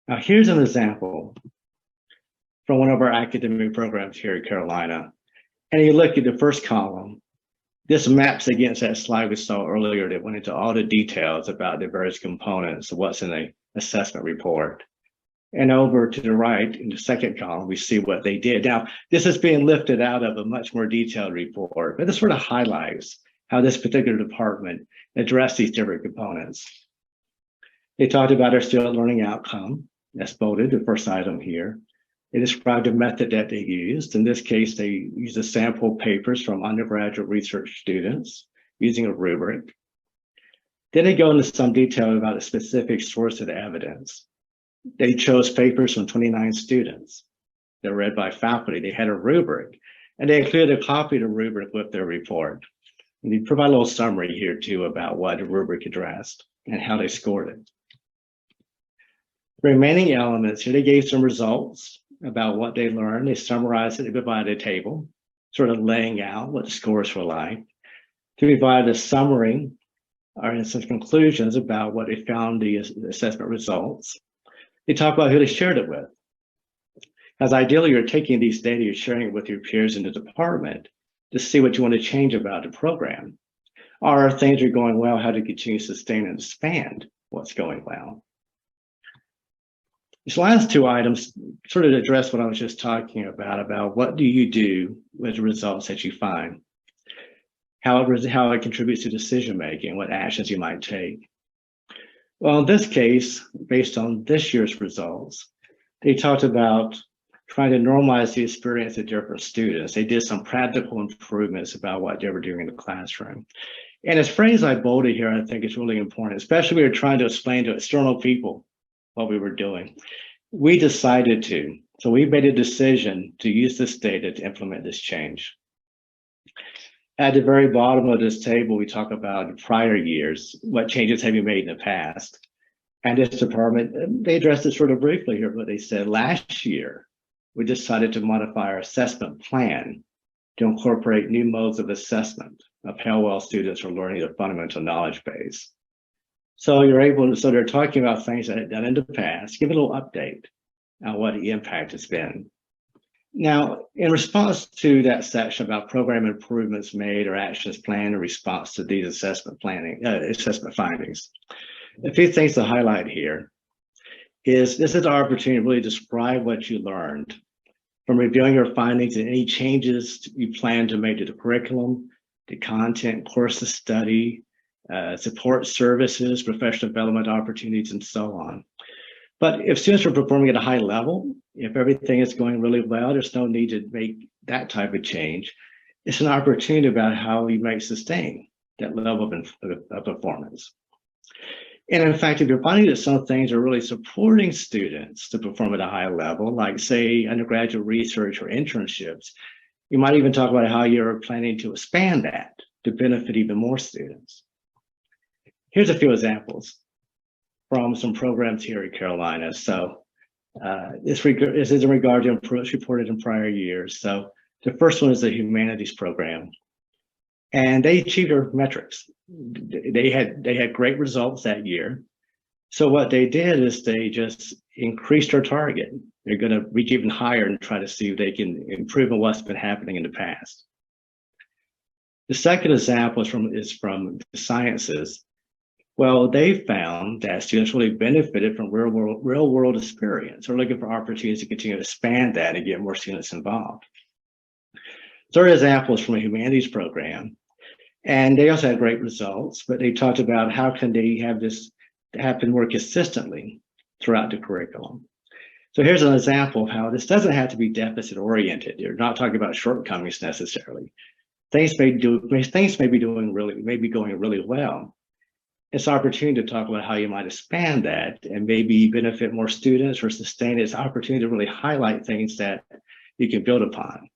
Now, here's an example from one of our academic programs here at Carolina. And you look at the first column, this maps against that slide we saw earlier that went into all the details about the various components of what's in the assessment report. And over to the right in the second column, we see what they did. Now, this is being lifted out of a much more detailed report, but this sort of highlights how this particular department addressed these different components. They talked about their student learning outcome, that's bolded, the first item here. They described the method that they used. In this case, they used a sample papers from undergraduate research students using a rubric. Then they go into some detail about a specific source of the evidence. They chose papers from 29 students. They're read by faculty. They had a rubric, and they included a copy of the rubric with their report. And they provide a little summary here too about what the rubric addressed and how they scored it. The remaining elements here, they gave some results about what they learned. They summarized it, they provided a table, sort of laying out what the scores were like. To provide a summary or some conclusions about what they found the assessment results. They talk about who they shared it with. As ideally, you're taking these data, you're sharing it with your peers in the department to see what you want to change about the program. Or if things are going well, how to continue to sustain and expand what's going well. These last two items sort of address what I was just talking about what do you do with the results that you find, how it contributes to decision-making, what actions you might take. Well, in this case, based on this year's results, they talked about trying to normalize the experience of different students. They did some practical improvements about what they were doing in the classroom. And this phrase I bolded here, I think is really important, especially when we were trying to explain to external people what we were doing. We decided to, so we made a decision to use this data to implement this change. At the very bottom of this table, we talk about prior years, what changes have you made in the past? And this department, they addressed it sort of briefly here, but they said last year, we decided to modify our assessment plan to incorporate new modes of assessment of how well students are learning their fundamental knowledge base. So they're talking about things that have done in the past, give a little update on what the impact has been. Now, in response to that section about program improvements made or actions planned in response to these assessment findings, a few things to highlight here is this is our opportunity to really describe what you learned from reviewing your findings and any changes you plan to make to the curriculum, the content, course of study, support services, professional development opportunities, and so on. But if students are performing at a high level, if everything is going really well, there's no need to make that type of change. It's an opportunity about how you might sustain that level of performance. And in fact, if you're finding that some things are really supporting students to perform at a high level, like say undergraduate research or internships, you might even talk about how you're planning to expand that to benefit even more students. Here's a few examples from some programs here at Carolina. So this is in regard to improvements reported in prior years. So the first one is the humanities program. And they achieved their metrics. They had great results that year. So what they did is they just increased their target. They're going to reach even higher and try to see if they can improve on what's been happening in the past. The second example is from the sciences. Well, they found that students really benefited from real world experience. They're looking for opportunities to continue to expand that and get more students involved. Third example is from a humanities program. And they also had great results, but they talked about how can they have this happen more consistently throughout the curriculum. So here's an example of how this doesn't have to be deficit oriented. You're not talking about shortcomings necessarily. Things may be going really well. It's an opportunity to talk about how you might expand that and maybe benefit more students or sustain its opportunity to really highlight things that you can build upon.